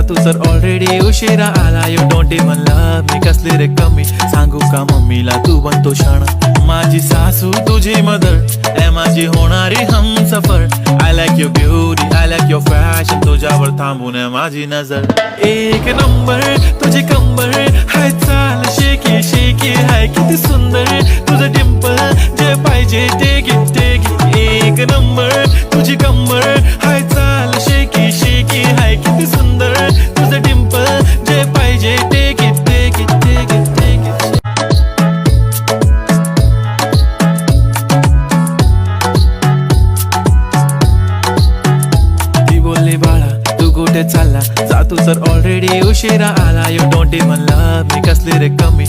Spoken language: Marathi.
तू तर ऑलरेडी उशिरा आला. You don't even love me, कसली रे कमी सांगू का मम्मीला तू बनतो क्षण. माझी सासू तुझी मदर ए माझी होणारी Humsafar. I like your beauty, I like your fashion, तुझ्यावर थांबून आहे माझी नजर. एक नंबर तुझी कंबर हाय, चाल शेकी शेकी हाय, किती सुंदर तुझं डिंपल, जे पाहिजे ते घे ते घे. एक नंबर तुझी कंबर हाय, चाल शेकी शेकी हाय, किती सुंदर तुझं डिंपल, जे पाहिजे ते घे ते घे ते घे ते घे. ती बोलली बाळा तू कुठे चालला, जा तू तर ऑलरेडी उशिरा आला. You don't even love me, कसली रे कमी